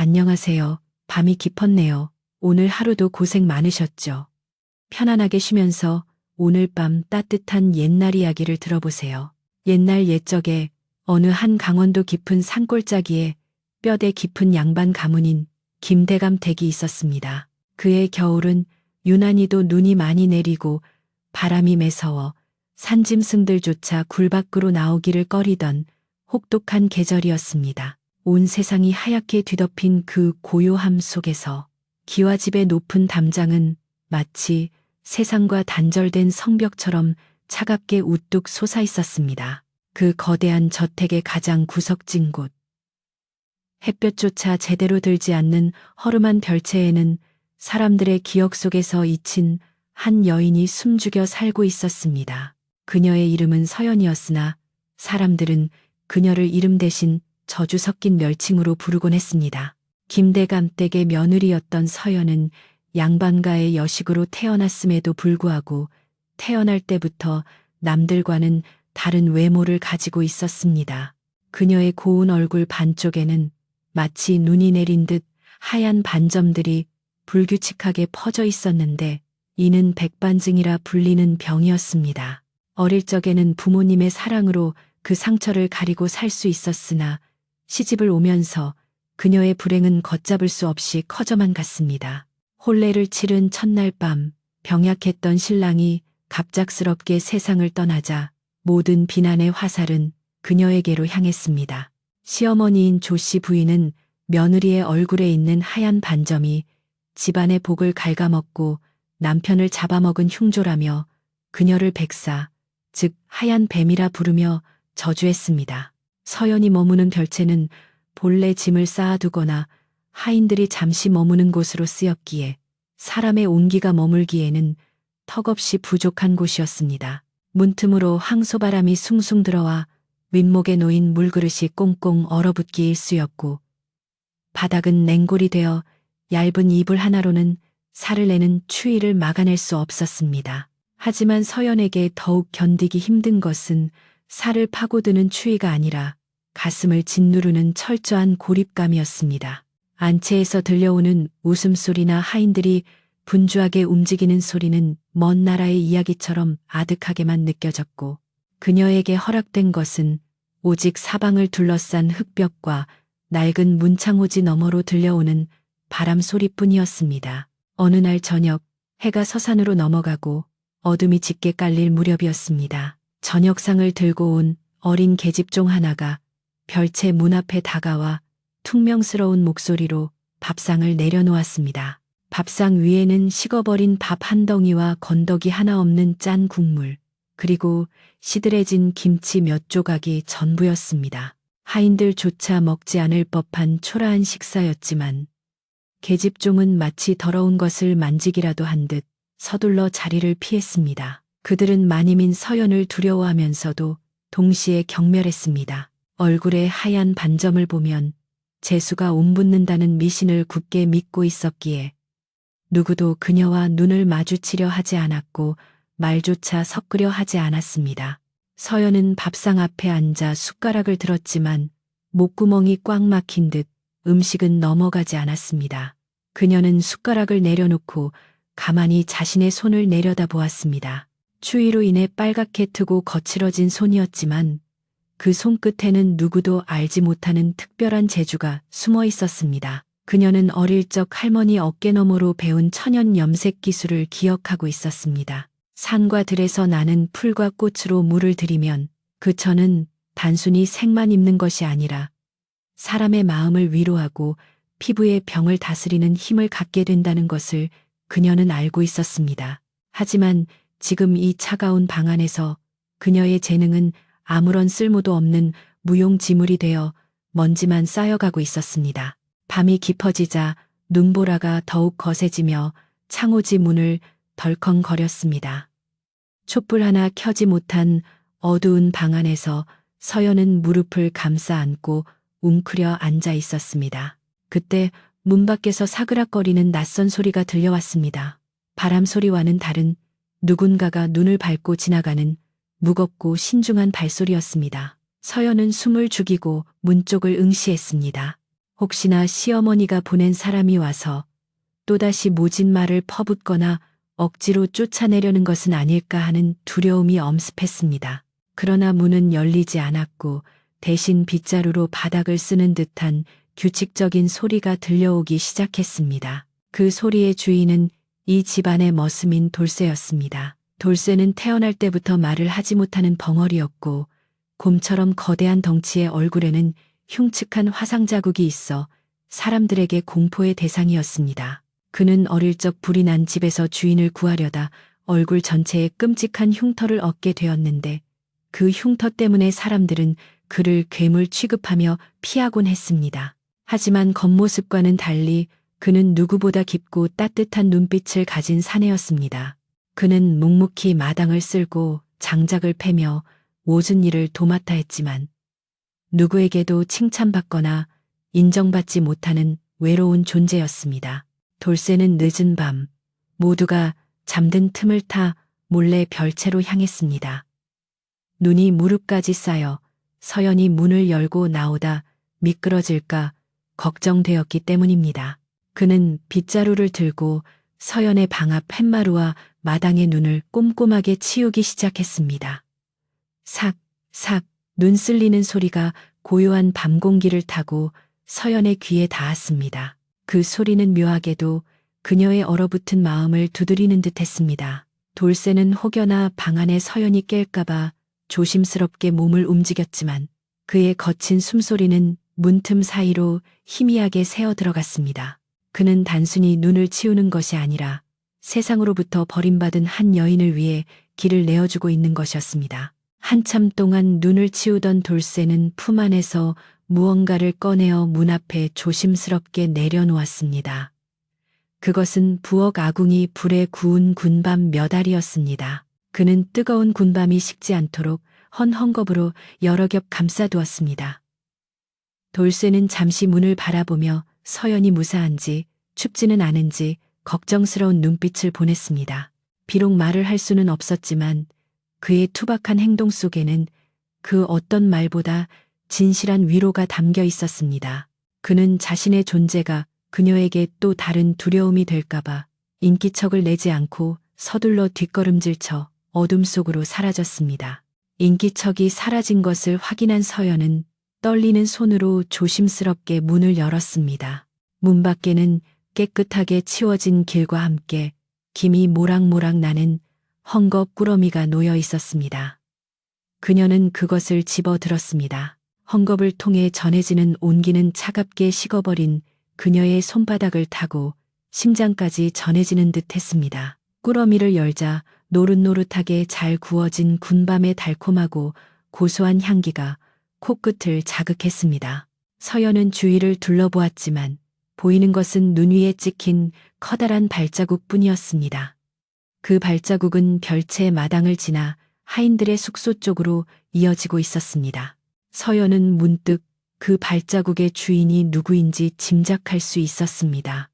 안녕하세요. 밤이 깊었네요. 오늘 하루도 고생 많으셨죠? 편안하게 쉬면서 오늘 밤 따뜻한 옛날 이야기를 들어보세요. 옛날 옛적에 어느 한 강원도 깊은 산골짜기에 뼈대 깊은 양반 가문인 김대감 댁이 있었습니다. 그의 겨울은 유난히도 눈이 많이 내리고 바람이 매서워 산짐승들조차 굴 밖으로 나오기를 꺼리던 혹독한 계절이었습니다. 온 세상이 하얗게 뒤덮인 그 고요함 속에서 기와집의 높은 담장은 마치 세상과 단절된 성벽처럼 차갑게 우뚝 솟아 있었습니다. 그 거대한 저택의 가장 구석진 곳. 햇볕조차 제대로 들지 않는 허름한 별채에는 사람들의 기억 속에서 잊힌 한 여인이 숨죽여 살고 있었습니다. 그녀의 이름은 서연이었으나 사람들은 그녀를 이름 대신 저주 섞인 멸칭으로 부르곤 했습니다. 김대감 댁의 며느리였던 서연은 양반가의 여식으로 태어났음에도 불구하고 태어날 때부터 남들과는 다른 외모를 가지고 있었습니다. 그녀의 고운 얼굴 반쪽에는 마치 눈이 내린 듯 하얀 반점들이 불규칙하게 퍼져 있었는데 이는 백반증이라 불리는 병이었습니다. 어릴 적에는 부모님의 사랑으로 그 상처를 가리고 살 수 있었으나 시집을 오면서 그녀의 불행은 걷잡을 수 없이 커져만 갔습니다. 혼례를 치른 첫날 밤 병약했던 신랑이 갑작스럽게 세상을 떠나자 모든 비난의 화살은 그녀에게로 향했습니다. 시어머니인 조씨 부인은 며느리의 얼굴에 있는 하얀 반점이 집안의 복을 갉아먹고 남편을 잡아먹은 흉조라며 그녀를 백사, 즉 하얀 뱀이라 부르며 저주했습니다. 서연이 머무는 별채는 본래 짐을 쌓아두거나 하인들이 잠시 머무는 곳으로 쓰였기에 사람의 온기가 머물기에는 턱없이 부족한 곳이었습니다. 문틈으로 황소바람이 숭숭 들어와 윗목에 놓인 물그릇이 꽁꽁 얼어붙기 일쑤였고 바닥은 냉골이 되어 얇은 이불 하나로는 살을 내는 추위를 막아낼 수 없었습니다. 하지만 서연에게 더욱 견디기 힘든 것은 살을 파고드는 추위가 아니라 가슴을 짓누르는 철저한 고립감이었습니다. 안채에서 들려오는 웃음소리나 하인들이 분주하게 움직이는 소리는 먼 나라의 이야기처럼 아득하게만 느껴졌고 그녀에게 허락된 것은 오직 사방을 둘러싼 흙벽과 낡은 문창호지 너머로 들려오는 바람 소리뿐이었습니다. 어느 날 저녁 해가 서산으로 넘어가고 어둠이 짙게 깔릴 무렵이었습니다. 저녁상을 들고 온 어린 계집종 하나가 별채 문 앞에 다가와 퉁명스러운 목소리로 밥상을 내려놓았습니다. 밥상 위에는 식어버린 밥 한 덩이와 건더기 하나 없는 짠 국물, 그리고 시들해진 김치 몇 조각이 전부였습니다. 하인들조차 먹지 않을 법한 초라한 식사였지만 계집종은 마치 더러운 것을 만지기라도 한 듯 서둘러 자리를 피했습니다. 그들은 마님인 서연을 두려워하면서도 동시에 경멸했습니다. 얼굴에 하얀 반점을 보면 재수가 옴붙는다는 미신을 굳게 믿고 있었기에 누구도 그녀와 눈을 마주치려 하지 않았고 말조차 섞으려 하지 않았습니다. 서연은 밥상 앞에 앉아 숟가락을 들었지만 목구멍이 꽉 막힌 듯 음식은 넘어가지 않았습니다. 그녀는 숟가락을 내려놓고 가만히 자신의 손을 내려다보았습니다. 추위로 인해 빨갛게 트고 거칠어진 손이었지만 그 손끝에는 누구도 알지 못하는 특별한 재주가 숨어 있었습니다. 그녀는 어릴 적 할머니 어깨너머로 배운 천연 염색 기술을 기억하고 있었습니다. 산과 들에서 나는 풀과 꽃으로 물을 들이면 그 천은 단순히 색만 입는 것이 아니라 사람의 마음을 위로하고 피부의 병을 다스리는 힘을 갖게 된다는 것을 그녀는 알고 있었습니다. 하지만 지금 이 차가운 방 안에서 그녀의 재능은 아무런 쓸모도 없는 무용지물이 되어 먼지만 쌓여가고 있었습니다. 밤이 깊어지자 눈보라가 더욱 거세지며 창호지 문을 덜컹거렸습니다. 촛불 하나 켜지 못한 어두운 방 안에서 서연은 무릎을 감싸 안고 웅크려 앉아 있었습니다. 그때 문 밖에서 사그락거리는 낯선 소리가 들려왔습니다. 바람 소리와는 다른 누군가가 눈을 밟고 지나가는 무겁고 신중한 발소리였습니다. 서연은 숨을 죽이고 문 쪽을 응시했습니다. 혹시나 시어머니가 보낸 사람이 와서 또다시 모진 말을 퍼붓거나 억지로 쫓아내려는 것은 아닐까 하는 두려움이 엄습했습니다. 그러나 문은 열리지 않았고 대신 빗자루로 바닥을 쓰는 듯한 규칙적인 소리가 들려오기 시작했습니다. 그 소리의 주인은 이 집안의 머슴인 돌쇠였습니다. 돌쇠는 태어날 때부터 말을 하지 못하는 벙어리였고 곰처럼 거대한 덩치의 얼굴에는 흉측한 화상 자국이 있어 사람들에게 공포의 대상이었습니다. 그는 어릴 적 불이 난 집에서 주인을 구하려다 얼굴 전체에 끔찍한 흉터를 얻게 되었는데 그 흉터 때문에 사람들은 그를 괴물 취급하며 피하곤 했습니다. 하지만 겉모습과는 달리 그는 누구보다 깊고 따뜻한 눈빛을 가진 사내였습니다. 그는 묵묵히 마당을 쓸고 장작을 패며 모든 일을 도맡아 했지만 누구에게도 칭찬받거나 인정받지 못하는 외로운 존재였습니다. 돌쇠는 늦은 밤 모두가 잠든 틈을 타 몰래 별채로 향했습니다. 눈이 무릎까지 쌓여 서연이 문을 열고 나오다 미끄러질까 걱정되었기 때문입니다. 그는 빗자루를 들고 서연의 방 앞 팻마루와 마당의 눈을 꼼꼼하게 치우기 시작했습니다. 삭, 삭, 눈 쓸리는 소리가 고요한 밤 공기를 타고 서연의 귀에 닿았습니다. 그 소리는 묘하게도 그녀의 얼어붙은 마음을 두드리는 듯 했습니다. 돌쇠는 혹여나 방 안에 서연이 깰까봐 조심스럽게 몸을 움직였지만 그의 거친 숨소리는 문틈 사이로 희미하게 새어 들어갔습니다. 그는 단순히 눈을 치우는 것이 아니라 세상으로부터 버림받은 한 여인을 위해 길을 내어주고 있는 것이었습니다. 한참 동안 눈을 치우던 돌쇠는 품 안에서 무언가를 꺼내어 문 앞에 조심스럽게 내려놓았습니다. 그것은 부엌 아궁이 불에 구운 군밤 몇 알이었습니다. 그는 뜨거운 군밤이 식지 않도록 헌 헝겊으로 여러 겹 감싸두었습니다. 돌쇠는 잠시 문을 바라보며 서연이 무사한지 춥지는 않은지 걱정스러운 눈빛을 보냈습니다. 비록 말을 할 수는 없었지만 그의 투박한 행동 속에는 그 어떤 말보다 진실한 위로가 담겨 있었습니다. 그는 자신의 존재가 그녀에게 또 다른 두려움이 될까봐 인기척을 내지 않고 서둘러 뒷걸음질쳐 어둠 속으로 사라졌습니다. 인기척이 사라진 것을 확인한 서연은 떨리는 손으로 조심스럽게 문을 열었습니다. 문 밖에는 깨끗하게 치워진 길과 함께 김이 모락모락 나는 헝겊 꾸러미가 놓여 있었습니다. 그녀는 그것을 집어 들었습니다. 헝겊을 통해 전해지는 온기는 차갑게 식어버린 그녀의 손바닥을 타고 심장까지 전해지는 듯 했습니다. 꾸러미를 열자 노릇노릇하게 잘 구워진 군밤의 달콤하고 고소한 향기가 코끝을 자극했습니다. 서연은 주위를 둘러보았지만 보이는 것은 눈 위에 찍힌 커다란 발자국뿐이었습니다. 그 발자국은 별채 마당을 지나 하인들의 숙소 쪽으로 이어지고 있었습니다. 서연은 문득 그 발자국의 주인이 누구인지 짐작할 수 있었습니다.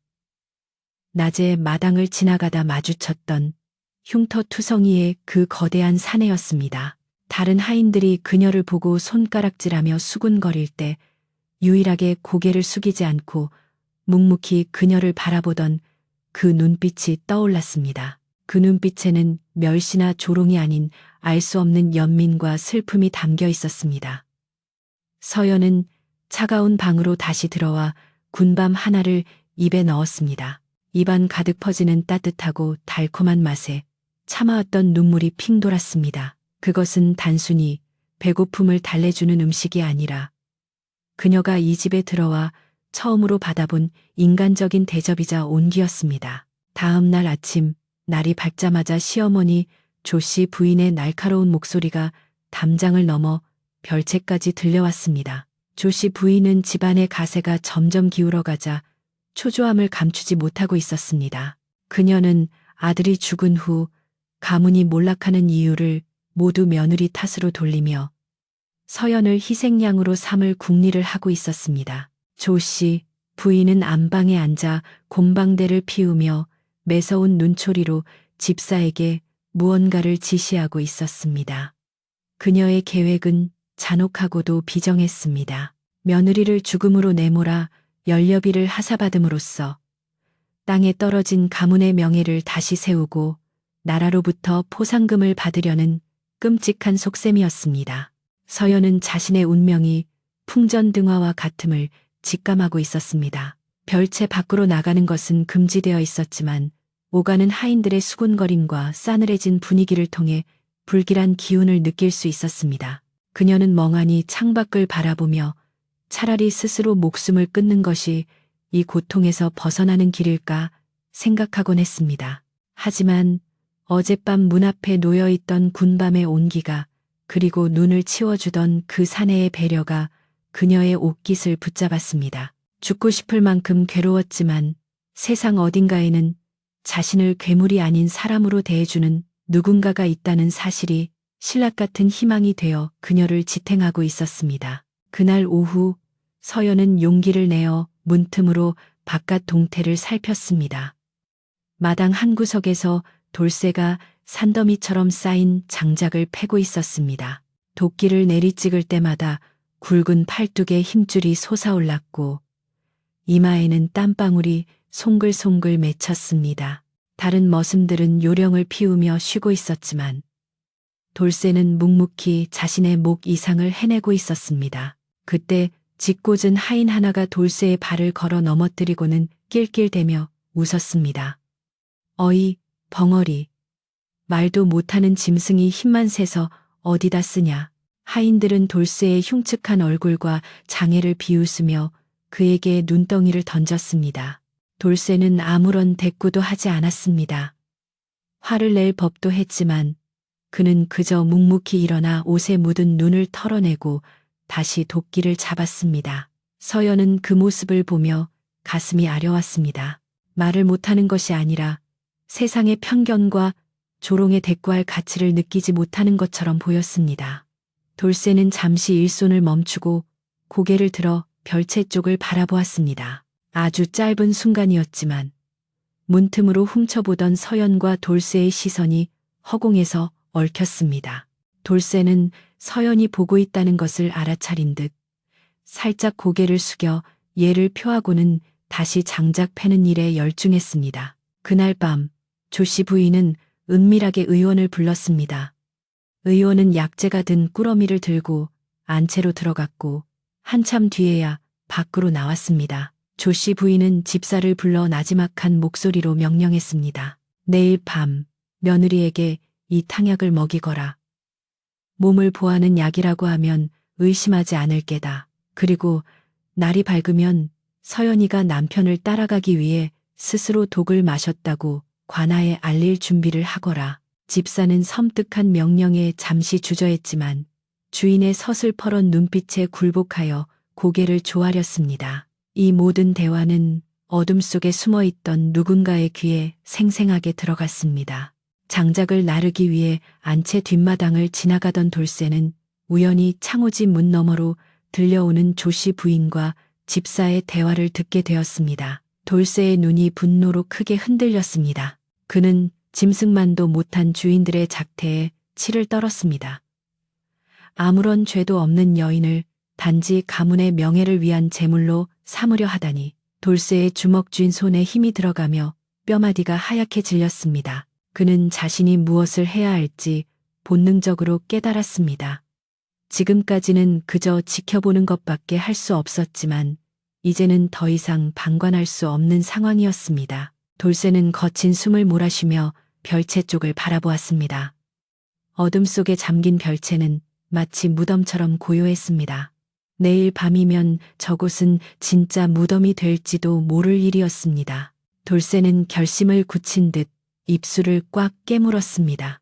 낮에 마당을 지나가다 마주쳤던 흉터투성이의 그 거대한 사내였습니다. 다른 하인들이 그녀를 보고 손가락질하며 수군거릴 때 유일하게 고개를 숙이지 않고 묵묵히 그녀를 바라보던 그 눈빛이 떠올랐습니다. 그 눈빛에는 멸시나 조롱이 아닌 알 수 없는 연민과 슬픔이 담겨 있었습니다. 서연은 차가운 방으로 다시 들어와 군밤 하나를 입에 넣었습니다. 입안 가득 퍼지는 따뜻하고 달콤한 맛에 참아왔던 눈물이 핑 돌았습니다. 그것은 단순히 배고픔을 달래주는 음식이 아니라 그녀가 이 집에 들어와 처음으로 받아본 인간적인 대접이자 온기였습니다. 다음 날 아침 날이 밝자마자 시어머니 조씨 부인의 날카로운 목소리가 담장을 넘어 별채까지 들려왔습니다. 조씨 부인은 집안의 가세가 점점 기울어가자 초조함을 감추지 못하고 있었습니다. 그녀는 아들이 죽은 후 가문이 몰락하는 이유를 모두 며느리 탓으로 돌리며 서연을 희생양으로 삼을 궁리를 하고 있었습니다. 조씨 부인은 안방에 앉아 곰방대를 피우며 매서운 눈초리로 집사에게 무언가를 지시하고 있었습니다. 그녀의 계획은 잔혹하고도 비정했습니다. 며느리를 죽음으로 내몰아 연료비를 하사받음으로써 땅에 떨어진 가문의 명예를 다시 세우고 나라로부터 포상금을 받으려는 끔찍한 속셈이었습니다. 서연은 자신의 운명이 풍전등화와 같음을 직감하고 있었습니다. 별채 밖으로 나가는 것은 금지되어 있었지만 오가는 하인들의 수군거림과 싸늘해진 분위기를 통해 불길한 기운을 느낄 수 있었습니다. 그녀는 멍하니 창밖을 바라보며 차라리 스스로 목숨을 끊는 것이 이 고통에서 벗어나는 길일까 생각하곤 했습니다. 하지만 어젯밤 문 앞에 놓여있던 군밤의 온기가 그리고 눈을 치워주던 그 사내의 배려가 그녀의 옷깃을 붙잡았습니다. 죽고 싶을 만큼 괴로웠지만 세상 어딘가에는 자신을 괴물이 아닌 사람으로 대해주는 누군가가 있다는 사실이 신락 같은 희망이 되어 그녀를 지탱하고 있었습니다. 그날 오후 서연은 용기를 내어 문틈으로 바깥 동태를 살폈습니다. 마당 한 구석에서 돌쇠가 산더미처럼 쌓인 장작을 패고 있었습니다. 도끼를 내리찍을 때마다 굵은 팔뚝에 힘줄이 솟아올랐고 이마에는 땀방울이 송글송글 맺혔습니다. 다른 머슴들은 요령을 피우며 쉬고 있었지만 돌쇠는 묵묵히 자신의 목 이상을 해내고 있었습니다. 그때 짓궂은 하인 하나가 돌쇠의 발을 걸어 넘어뜨리고는 낄낄대며 웃었습니다. 어이, 벙어리. 말도 못하는 짐승이 힘만 세서 어디다 쓰냐. 하인들은 돌쇠의 흉측한 얼굴과 장애를 비웃으며 그에게 눈덩이를 던졌습니다. 돌쇠는 아무런 대꾸도 하지 않았습니다. 화를 낼 법도 했지만 그는 그저 묵묵히 일어나 옷에 묻은 눈을 털어내고 다시 도끼를 잡았습니다. 서연은 그 모습을 보며 가슴이 아려왔습니다. 말을 못하는 것이 아니라 세상의 편견과 조롱에 대꾸할 가치를 느끼지 못하는 것처럼 보였습니다. 돌쇠는 잠시 일손을 멈추고 고개를 들어 별채 쪽을 바라보았습니다. 아주 짧은 순간이었지만 문틈으로 훔쳐보던 서연과 돌쇠의 시선이 허공에서 얽혔습니다. 돌쇠는 서연이 보고 있다는 것을 알아차린 듯 살짝 고개를 숙여 예를 표하고는 다시 장작 패는 일에 열중했습니다. 그날 밤 조씨 부인은 은밀하게 의원을 불렀습니다. 의원은 약재가 든 꾸러미를 들고 안채로 들어갔고 한참 뒤에야 밖으로 나왔습니다. 조씨 부인은 집사를 불러 나지막한 목소리로 명령했습니다. 내일 밤 며느리에게 이 탕약을 먹이거라. 몸을 보하는 약이라고 하면 의심하지 않을 게다. 그리고 날이 밝으면 서연이가 남편을 따라가기 위해 스스로 독을 마셨다고 관아에 알릴 준비를 하거라. 집사는 섬뜩한 명령에 잠시 주저했지만 주인의 서슬퍼런 눈빛에 굴복하여 고개를 조아렸습니다. 이 모든 대화는 어둠 속에 숨어있던 누군가의 귀에 생생하게 들어갔습니다. 장작을 나르기 위해 안채 뒷마당을 지나가던 돌쇠는 우연히 창호지 문 너머로 들려오는 조씨 부인과 집사의 대화를 듣게 되었습니다. 돌쇠의 눈이 분노로 크게 흔들렸습니다. 그는 짐승만도 못한 주인들의 작태에 치를 떨었습니다. 아무런 죄도 없는 여인을 단지 가문의 명예를 위한 제물로 삼으려 하다니. 돌쇠의 주먹 쥔 손에 힘이 들어가며 뼈마디가 하얗게 질렸습니다. 그는 자신이 무엇을 해야 할지 본능적으로 깨달았습니다. 지금까지는 그저 지켜보는 것밖에 할 수 없었지만 이제는 더 이상 방관할 수 없는 상황이었습니다. 돌쇠는 거친 숨을 몰아쉬며 별채 쪽을 바라보았습니다. 어둠 속에 잠긴 별채는 마치 무덤처럼 고요했습니다. 내일 밤이면 저곳은 진짜 무덤이 될지도 모를 일이었습니다. 돌쇠는 결심을 굳힌 듯 입술을 꽉 깨물었습니다.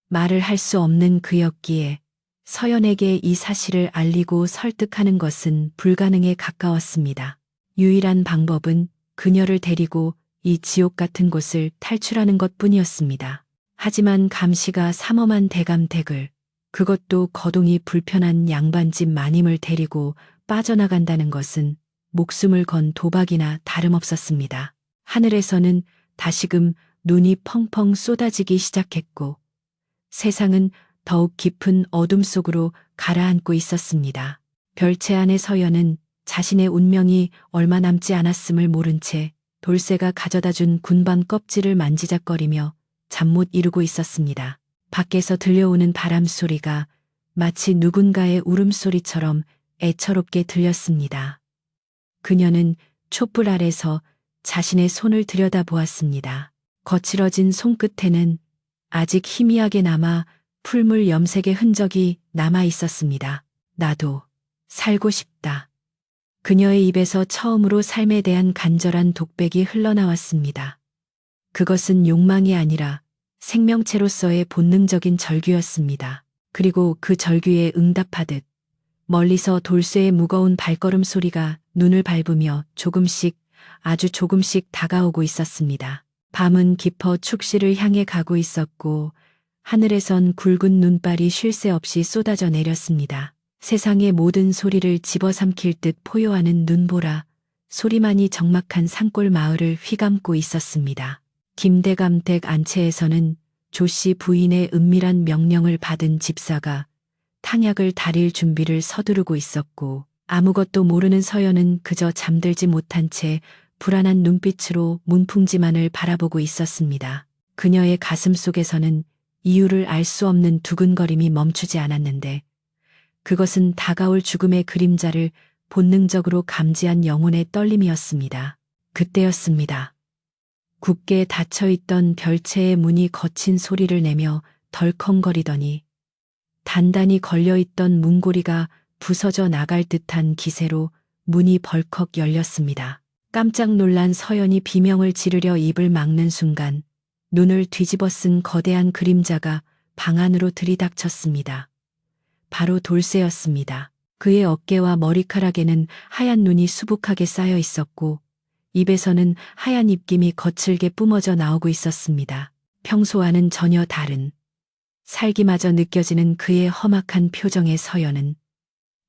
말을 할 수 없는 그였기에 서연에게 이 사실을 알리고 설득하는 것은 불가능에 가까웠습니다. 유일한 방법은 그녀를 데리고 이 지옥 같은 곳을 탈출하는 것뿐이었습니다. 하지만 감시가 삼엄한 대감댁을, 그것도 거동이 불편한 양반집 마님을 데리고 빠져나간다는 것은 목숨을 건 도박이나 다름없었습니다. 하늘에서는 다시금 눈이 펑펑 쏟아지기 시작했고 세상은 더욱 깊은 어둠 속으로 가라앉고 있었습니다. 별채 안의 서연은 자신의 운명이 얼마 남지 않았음을 모른 채 돌쇠가 가져다 준 군밤 껍질을 만지작거리며 잠 못 이루고 있었습니다. 밖에서 들려오는 바람 소리가 마치 누군가의 울음소리처럼 애처롭게 들렸습니다. 그녀는 촛불 아래서 자신의 손을 들여다보았습니다. 거칠어진 손끝에는 아직 희미하게 남아 풀물 염색의 흔적이 남아 있었습니다. 나도 살고 싶다. 그녀의 입에서 처음으로 삶에 대한 간절한 독백이 흘러나왔습니다. 그것은 욕망이 아니라 생명체로서의 본능적인 절규였습니다. 그리고 그 절규에 응답하듯 멀리서 돌쇠의 무거운 발걸음 소리가 눈을 밟으며 조금씩, 아주 조금씩 다가오고 있었습니다. 밤은 깊어 축시를 향해 가고 있었고 하늘에선 굵은 눈발이 쉴 새 없이 쏟아져 내렸습니다. 세상의 모든 소리를 집어삼킬 듯 포효하는 눈보라, 소리만이 적막한 산골 마을을 휘감고 있었습니다. 김대감댁 안채에서는 조씨 부인의 은밀한 명령을 받은 집사가 탕약을 다릴 준비를 서두르고 있었고 아무것도 모르는 서연은 그저 잠들지 못한 채 불안한 눈빛으로 문풍지만을 바라보고 있었습니다. 그녀의 가슴 속에서는 이유를 알 수 없는 두근거림이 멈추지 않았는데 그것은 다가올 죽음의 그림자를 본능적으로 감지한 영혼의 떨림이었습니다. 그때였습니다. 굳게 닫혀있던 별채의 문이 거친 소리를 내며 덜컹거리더니 단단히 걸려있던 문고리가 부서져 나갈 듯한 기세로 문이 벌컥 열렸습니다. 깜짝 놀란 서연이 비명을 지르려 입을 막는 순간 눈을 뒤집어 쓴 거대한 그림자가 방 안으로 들이닥쳤습니다. 바로 돌쇠였습니다. 그의 어깨와 머리카락에는 하얀 눈이 수북하게 쌓여 있었고 입에서는 하얀 입김이 거칠게 뿜어져 나오고 있었습니다. 평소와는 전혀 다른 살기마저 느껴지는 그의 험악한 표정의 서연은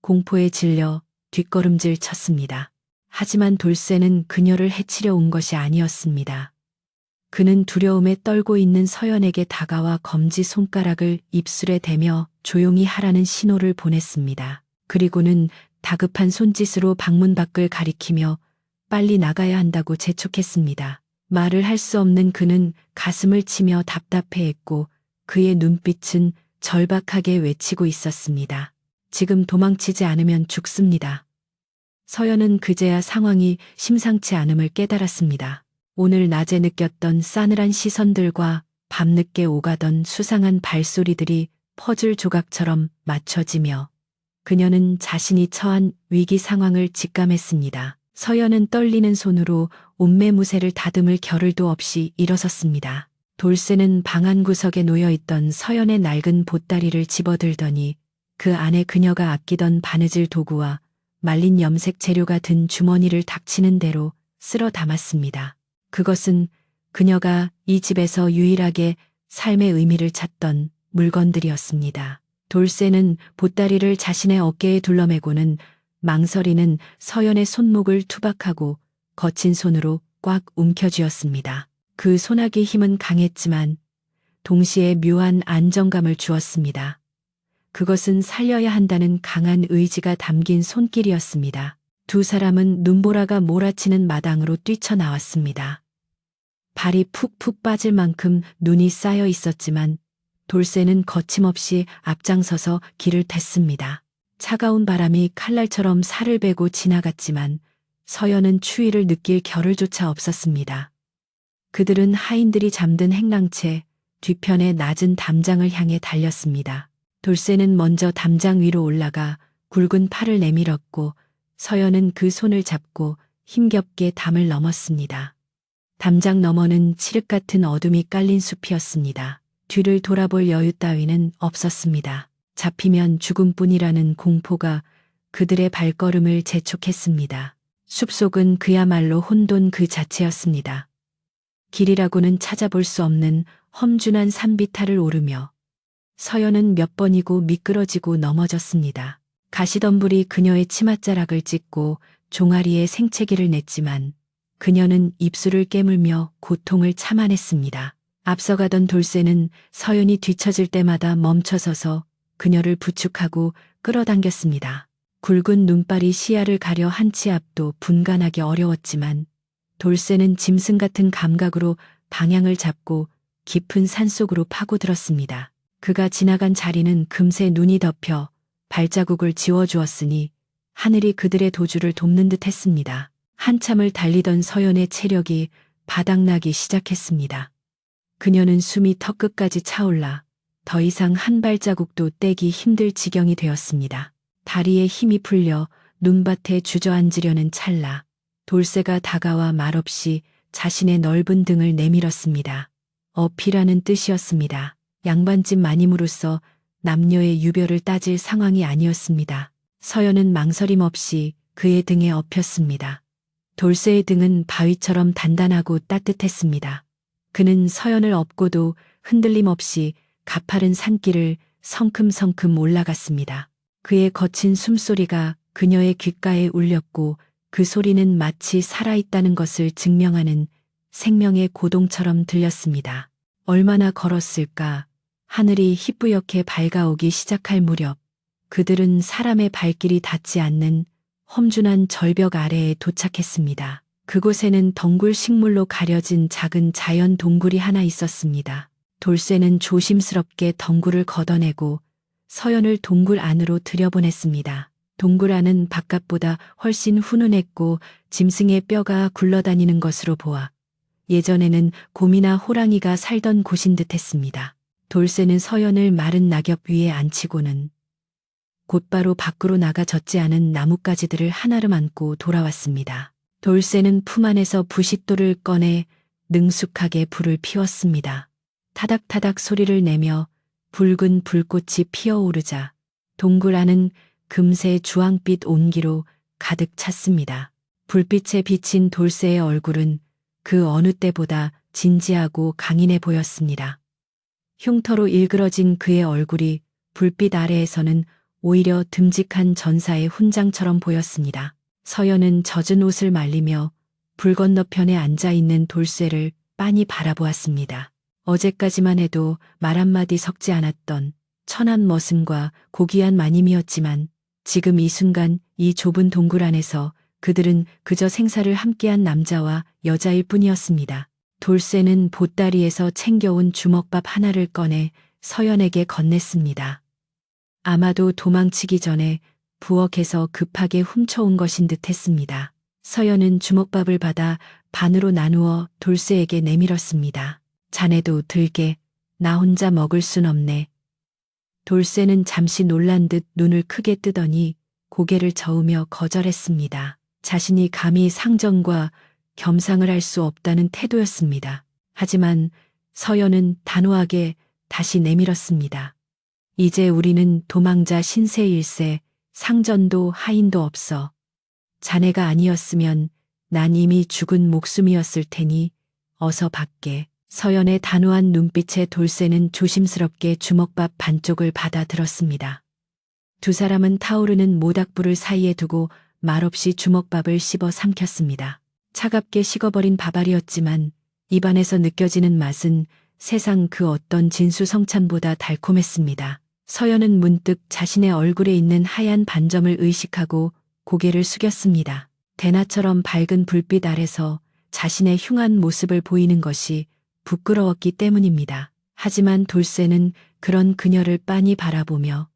공포에 질려 뒷걸음질 쳤습니다. 하지만 돌쇠는 그녀를 해치려 온 것이 아니었습니다. 그는 두려움에 떨고 있는 서연에게 다가와 검지 손가락을 입술에 대며 조용히 하라는 신호를 보냈습니다. 그리고는 다급한 손짓으로 방문 밖을 가리키며 빨리 나가야 한다고 재촉했습니다. 말을 할 수 없는 그는 가슴을 치며 답답해했고 그의 눈빛은 절박하게 외치고 있었습니다. 지금 도망치지 않으면 죽습니다. 서연은 그제야 상황이 심상치 않음을 깨달았습니다. 오늘 낮에 느꼈던 싸늘한 시선들과 밤늦게 오가던 수상한 발소리들이 퍼즐 조각처럼 맞춰지며 그녀는 자신이 처한 위기 상황을 직감했습니다. 서연은 떨리는 손으로 옷매무새를 다듬을 겨를도 없이 일어섰습니다. 돌쇠는 방 안 구석에 놓여있던 서연의 낡은 보따리를 집어들더니 그 안에 그녀가 아끼던 바느질 도구와 말린 염색 재료가 든 주머니를 닥치는 대로 쓸어 담았습니다. 그것은 그녀가 이 집에서 유일하게 삶의 의미를 찾던 물건들이었습니다. 돌쇠는 보따리를 자신의 어깨에 둘러매고는 망설이는 서연의 손목을 투박하고 거친 손으로 꽉 움켜쥐었습니다. 그 손아귀 힘은 강했지만 동시에 묘한 안정감을 주었습니다. 그것은 살려야 한다는 강한 의지가 담긴 손길이었습니다. 두 사람은 눈보라가 몰아치는 마당으로 뛰쳐나왔습니다. 발이 푹푹 빠질 만큼 눈이 쌓여 있었지만 돌쇠는 거침없이 앞장서서 길을 텄습니다. 차가운 바람이 칼날처럼 살을 베고 지나갔지만 서연은 추위를 느낄 겨를조차 없었습니다. 그들은 하인들이 잠든 행랑채 뒤편의 낮은 담장을 향해 달렸습니다. 돌쇠는 먼저 담장 위로 올라가 굵은 팔을 내밀었고 서연은 그 손을 잡고 힘겹게 담을 넘었습니다. 담장 너머는 칠흑 같은 어둠이 깔린 숲이었습니다. 뒤를 돌아볼 여유 따위는 없었습니다. 잡히면 죽음뿐이라는 공포가 그들의 발걸음을 재촉했습니다. 숲속은 그야말로 혼돈 그 자체였습니다. 길이라고는 찾아볼 수 없는 험준한 산비탈을 오르며 서연은 몇 번이고 미끄러지고 넘어졌습니다. 가시덤불이 그녀의 치맛자락을 찢고 종아리에 생채기를 냈지만 그녀는 입술을 깨물며 고통을 참아냈습니다. 앞서가던 돌쇠는 서연이 뒤처질 때마다 멈춰서서 그녀를 부축하고 끌어당겼습니다. 굵은 눈발이 시야를 가려 한 치 앞도 분간하기 어려웠지만 돌쇠는 짐승 같은 감각으로 방향을 잡고 깊은 산속으로 파고들었습니다. 그가 지나간 자리는 금세 눈이 덮여 발자국을 지워주었으니 하늘이 그들의 도주를 돕는 듯 했습니다. 한참을 달리던 서연의 체력이 바닥나기 시작했습니다. 그녀는 숨이 턱끝까지 차올라 더 이상 한 발자국도 떼기 힘들 지경이 되었습니다. 다리에 힘이 풀려 눈밭에 주저앉으려는 찰나 돌쇠가 다가와 말없이 자신의 넓은 등을 내밀었습니다. 어필하는 뜻이었습니다. 양반집 마님으로서 남녀의 유별을 따질 상황이 아니었습니다. 서연은 망설임 없이 그의 등에 엎였습니다. 돌쇠의 등은 바위처럼 단단하고 따뜻했습니다. 그는 서연을 업고도 흔들림 없이 가파른 산길을 성큼성큼 올라갔습니다. 그의 거친 숨소리가 그녀의 귓가에 울렸고 그 소리는 마치 살아있다는 것을 증명하는 생명의 고동처럼 들렸습니다. 얼마나 걸었을까? 하늘이 희뿌옇게 밝아오기 시작할 무렵 그들은 사람의 발길이 닿지 않는 험준한 절벽 아래에 도착했습니다. 그곳에는 덩굴 식물로 가려진 작은 자연 동굴이 하나 있었습니다. 돌쇠는 조심스럽게 덩굴을 걷어내고 서연을 동굴 안으로 들여보냈습니다. 동굴 안은 바깥보다 훨씬 훈훈했고 짐승의 뼈가 굴러다니는 것으로 보아 예전에는 곰이나 호랑이가 살던 곳인 듯 했습니다. 돌쇠는 서연을 마른 낙엽 위에 앉히고는 곧바로 밖으로 나가 젖지 않은 나뭇가지들을 한아름 안고 돌아왔습니다. 돌쇠는 품 안에서 부싯돌을 꺼내 능숙하게 불을 피웠습니다. 타닥타닥 소리를 내며 붉은 불꽃이 피어오르자 동굴 안은 금세 주황빛 온기로 가득 찼습니다. 불빛에 비친 돌쇠의 얼굴은 그 어느 때보다 진지하고 강인해 보였습니다. 흉터로 일그러진 그의 얼굴이 불빛 아래에서는 오히려 듬직한 전사의 훈장처럼 보였습니다. 서연은 젖은 옷을 말리며 불 건너편에 앉아있는 돌쇠를 빤히 바라보았습니다. 어제까지만 해도 말 한마디 섞지 않았던 천한 머슴과 고귀한 마님이었지만 지금 이 순간 이 좁은 동굴 안에서 그들은 그저 생사를 함께한 남자와 여자일 뿐이었습니다. 돌쇠는 보따리에서 챙겨온 주먹밥 하나를 꺼내 서연에게 건넸습니다. 아마도 도망치기 전에 부엌에서 급하게 훔쳐온 것인 듯 했습니다. 서연은 주먹밥을 받아 반으로 나누어 돌쇠에게 내밀었습니다. 자네도 들게, 나 혼자 먹을 순 없네. 돌쇠는 잠시 놀란 듯 눈을 크게 뜨더니 고개를 저으며 거절했습니다. 자신이 감히 상정과 겸상을 할 수 없다는 태도였습니다. 하지만 서연은 단호하게 다시 내밀었습니다. 이제 우리는 도망자 신세일세, 상전도 하인도 없어. 자네가 아니었으면 난 이미 죽은 목숨이었을 테니 어서 받게. 서연의 단호한 눈빛에 돌쇠는 조심스럽게 주먹밥 반쪽을 받아 들었습니다. 두 사람은 타오르는 모닥불을 사이에 두고 말없이 주먹밥을 씹어 삼켰습니다. 차갑게 식어버린 밥알이었지만 입안에서 느껴지는 맛은 세상 그 어떤 진수성찬보다 달콤했습니다. 서연은 문득 자신의 얼굴에 있는 하얀 반점을 의식하고 고개를 숙였습니다. 대낮처럼 밝은 불빛 아래서 자신의 흉한 모습을 보이는 것이 부끄러웠기 때문입니다. 하지만 돌쇠는 그런 그녀를 빤히 바라보며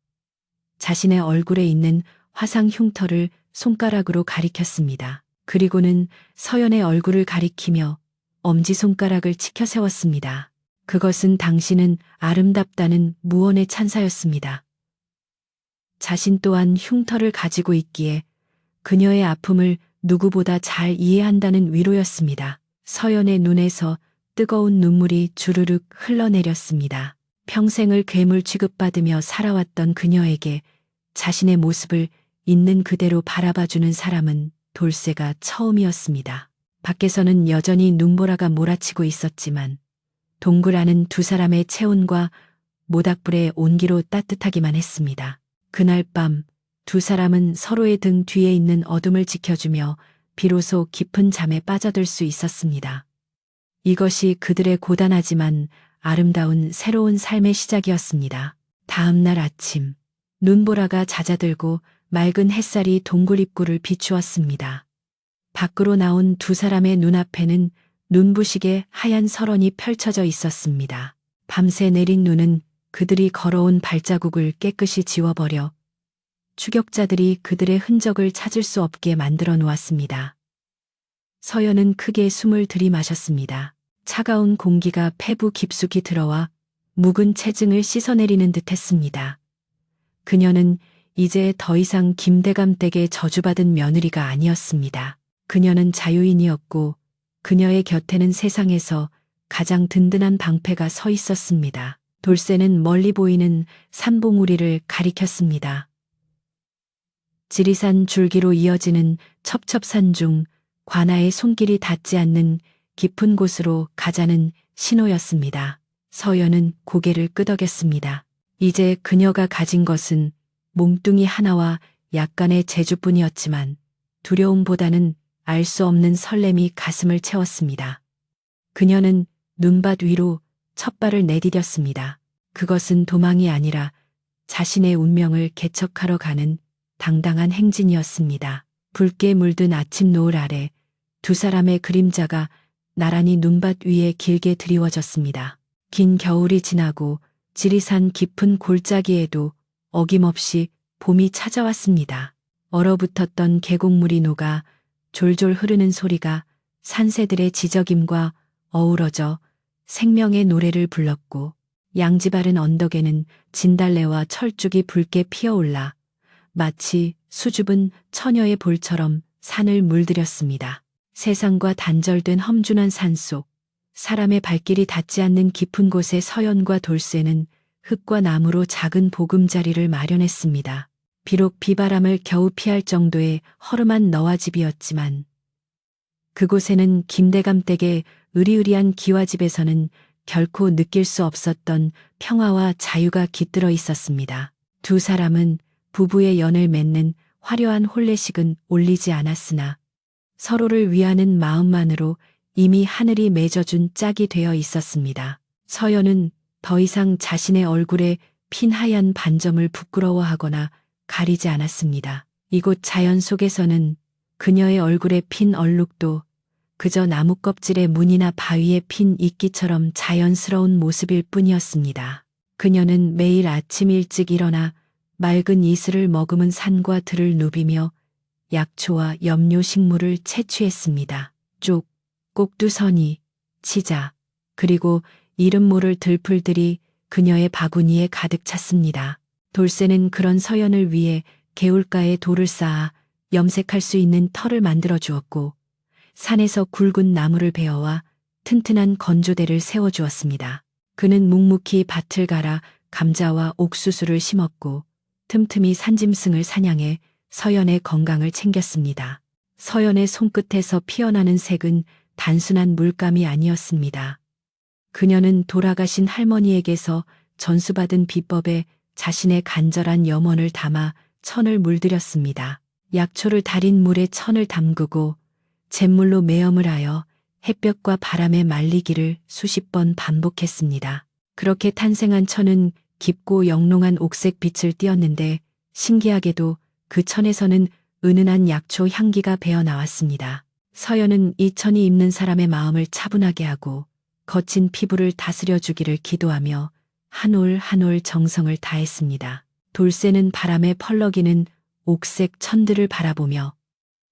자신의 얼굴에 있는 화상 흉터를 손가락으로 가리켰습니다. 그리고는 서연의 얼굴을 가리키며 엄지손가락을 치켜 세웠습니다. 그것은 당신은 아름답다는 무언의 찬사였습니다. 자신 또한 흉터를 가지고 있기에 그녀의 아픔을 누구보다 잘 이해한다는 위로였습니다. 서연의 눈에서 뜨거운 눈물이 주르륵 흘러내렸습니다. 평생을 괴물 취급받으며 살아왔던 그녀에게 자신의 모습을 있는 그대로 바라봐주는 사람은 돌쇠가 처음이었습니다. 밖에서는 여전히 눈보라가 몰아치고 있었지만 동굴 안은 두 사람의 체온과 모닥불의 온기로 따뜻하기만 했습니다. 그날 밤 두 사람은 서로의 등 뒤에 있는 어둠을 지켜주며 비로소 깊은 잠에 빠져들 수 있었습니다. 이것이 그들의 고단하지만 아름다운 새로운 삶의 시작이었습니다. 다음 날 아침, 눈보라가 잦아들고 맑은 햇살이 동굴 입구를 비추었습니다. 밖으로 나온 두 사람의 눈앞에는 눈부시게 하얀 설원이 펼쳐져 있었습니다. 밤새 내린 눈은 그들이 걸어온 발자국을 깨끗이 지워버려 추격자들이 그들의 흔적을 찾을 수 없게 만들어 놓았습니다. 서연은 크게 숨을 들이마셨습니다. 차가운 공기가 폐부 깊숙이 들어와 묵은 체증을 씻어내리는 듯 했습니다. 그녀는 이제 더 이상 김대감 댁에 저주받은 며느리가 아니었습니다. 그녀는 자유인이었고 그녀의 곁에는 세상에서 가장 든든한 방패가 서 있었습니다. 돌쇠는 멀리 보이는 산봉우리를 가리켰습니다. 지리산 줄기로 이어지는 첩첩산 중 관아의 손길이 닿지 않는 깊은 곳으로 가자는 신호였습니다. 서연은 고개를 끄덕였습니다. 이제 그녀가 가진 것은 몸뚱이 하나와 약간의 재주뿐이었지만 두려움보다는 알 수 없는 설렘이 가슴을 채웠습니다. 그녀는 눈밭 위로 첫 발을 내디뎠습니다. 그것은 도망이 아니라 자신의 운명을 개척하러 가는 당당한 행진이었습니다. 붉게 물든 아침 노을 아래 두 사람의 그림자가 나란히 눈밭 위에 길게 드리워졌습니다. 긴 겨울이 지나고 지리산 깊은 골짜기에도 어김없이 봄이 찾아왔습니다. 얼어붙었던 계곡물이 녹아 졸졸 흐르는 소리가 산새들의 지저김과 어우러져 생명의 노래를 불렀고 양지바른 언덕에는 진달래와 철쭉이 붉게 피어올라 마치 수줍은 처녀의 볼처럼 산을 물들였습니다. 세상과 단절된 험준한 산속, 사람의 발길이 닿지 않는 깊은 곳에 서연과 돌쇠는 흙과 나무로 작은 보금자리를 마련했습니다. 비록 비바람을 겨우 피할 정도의 허름한 너와집이었지만 그곳에는 김대감 댁의 으리으리한 기와집에서는 결코 느낄 수 없었던 평화와 자유가 깃들어 있었습니다. 두 사람은 부부의 연을 맺는 화려한 혼례식은 올리지 않았으나 서로를 위하는 마음만으로 이미 하늘이 맺어준 짝이 되어 있었습니다. 서연은 더 이상 자신의 얼굴에 핀 하얀 반점을 부끄러워하거나 가리지 않았습니다. 이곳 자연 속에서는 그녀의 얼굴에 핀 얼룩도 그저 나무 껍질의 무늬나 바위에 핀 이끼처럼 자연스러운 모습일 뿐이었습니다. 그녀는 매일 아침 일찍 일어나 맑은 이슬을 머금은 산과 들을 누비며 약초와 염료식물을 채취했습니다. 쪽, 꼭두선이, 치자, 그리고 이름 모를 들풀들이 그녀의 바구니에 가득 찼습니다. 돌쇠는 그런 서연을 위해 개울가에 돌을 쌓아 염색할 수 있는 털을 만들어 주었고 산에서 굵은 나무를 베어와 튼튼한 건조대를 세워주었습니다. 그는 묵묵히 밭을 갈아 감자와 옥수수를 심었고 틈틈이 산짐승을 사냥해 서연의 건강을 챙겼습니다. 서연의 손끝에서 피어나는 색은 단순한 물감이 아니었습니다. 그녀는 돌아가신 할머니에게서 전수받은 비법에 자신의 간절한 염원을 담아 천을 물들였습니다. 약초를 달인 물에 천을 담그고 잿물로 매염을 하여 햇볕과 바람에 말리기를 수십 번 반복했습니다. 그렇게 탄생한 천은 깊고 영롱한 옥색 빛을 띠었는데 신기하게도 그 천에서는 은은한 약초 향기가 배어 나왔습니다. 서연은 이 천이 입는 사람의 마음을 차분하게 하고 거친 피부를 다스려 주기를 기도하며 한 올 한 올 정성을 다했습니다. 돌쇠는 바람에 펄럭이는 옥색 천들을 바라보며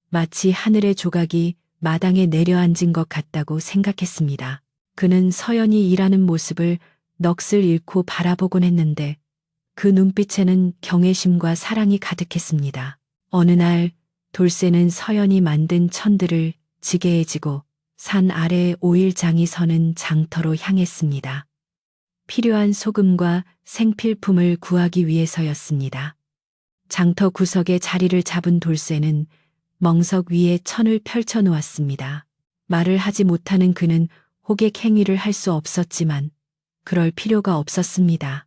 마치 하늘의 조각이 마당에 내려앉은 것 같다고 생각했습니다. 그는 서연이 일하는 모습을 넋을 잃고 바라보곤 했는데 그 눈빛에는 경외심과 사랑이 가득했습니다. 어느 날 돌쇠는 서연이 만든 천들을 지게에 지고 산 아래에 오일장이 서는 장터로 향했습니다. 필요한 소금과 생필품을 구하기 위해서였습니다. 장터 구석에 자리를 잡은 돌쇠는 멍석 위에 천을 펼쳐 놓았습니다. 말을 하지 못하는 그는 호객 행위를 할 수 없었지만 그럴 필요가 없었습니다.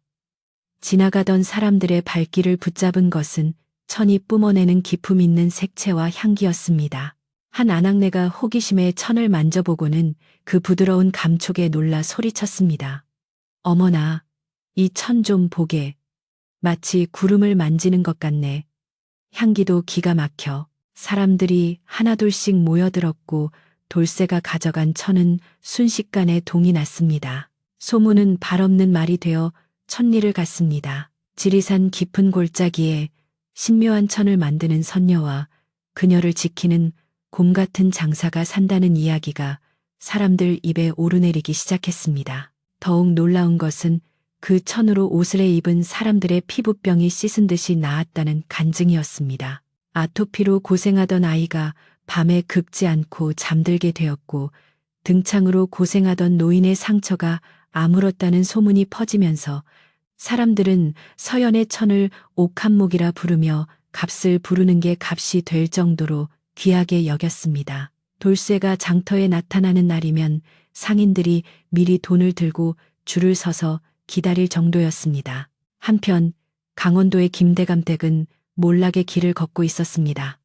지나가던 사람들의 발길을 붙잡은 것은 천이 뿜어내는 기품 있는 색채와 향기였습니다. 한 아낙네가 호기심에 천을 만져보고는 그 부드러운 감촉에 놀라 소리쳤습니다. 어머나, 이 천 좀 보게. 마치 구름을 만지는 것 같네. 향기도 기가 막혀 사람들이 하나둘씩 모여들었고 돌쇠가 가져간 천은 순식간에 동이 났습니다. 소문은 발없는 말이 되어 천리를 갔습니다. 지리산 깊은 골짜기에 신묘한 천을 만드는 선녀와 그녀를 지키는 곰 같은 장사가 산다는 이야기가 사람들 입에 오르내리기 시작했습니다. 더욱 놀라운 것은 그 천으로 옷을 입은 사람들의 피부병이 씻은 듯이 나았다는 간증이었습니다. 아토피로 고생하던 아이가 밤에 긁지 않고 잠들게 되었고 등창으로 고생하던 노인의 상처가 아물었다는 소문이 퍼지면서 사람들은 서연의 천을 옥한목이라 부르며 값을 부르는 게 값이 될 정도로 귀하게 여겼습니다. 돌쇠가 장터에 나타나는 날이면 상인들이 미리 돈을 들고 줄을 서서 기다릴 정도였습니다. 한편 강원도의 김대감 댁은 몰락의 길을 걷고 있었습니다.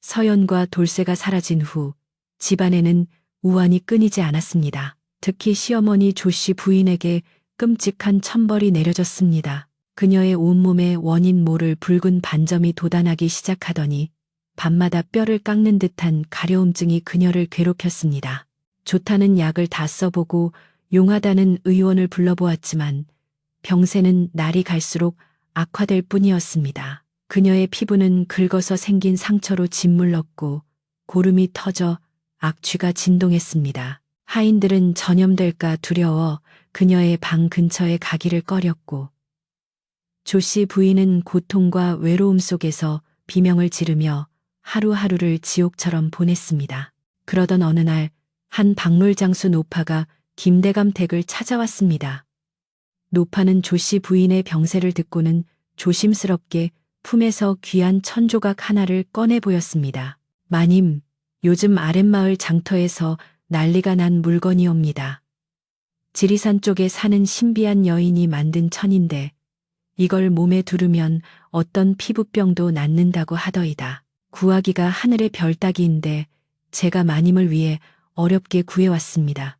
서연과 돌쇠가 사라진 후 집안에는 우환이 끊이지 않았습니다. 특히 시어머니 조씨 부인에게 끔찍한 천벌이 내려졌습니다. 그녀의 온몸에 원인 모를 붉은 반점이 돋아나기 시작하더니 밤마다 뼈를 깎는 듯한 가려움증이 그녀를 괴롭혔습니다. 좋다는 약을 다 써보고 용하다는 의원을 불러보았지만 병세는 날이 갈수록 악화될 뿐이었습니다. 그녀의 피부는 긁어서 생긴 상처로 짓물렀고 고름이 터져 악취가 진동했습니다. 하인들은 전염될까 두려워 그녀의 방 근처에 가기를 꺼렸고 조씨 부인은 고통과 외로움 속에서 비명을 지르며 하루하루를 지옥처럼 보냈습니다. 그러던 어느 날 한 박물장수 노파가 김대감 댁을 찾아왔습니다. 노파는 조씨 부인의 병세를 듣고는 조심스럽게 품에서 귀한 천조각 하나를 꺼내 보였습니다. 마님, 요즘 아랫마을 장터에서 난리가 난 물건이옵니다. 지리산 쪽에 사는 신비한 여인이 만든 천인데 이걸 몸에 두르면 어떤 피부병도 낫는다고 하더이다. 구하기가 하늘의 별 따기인데 제가 마님을 위해 어렵게 구해왔습니다.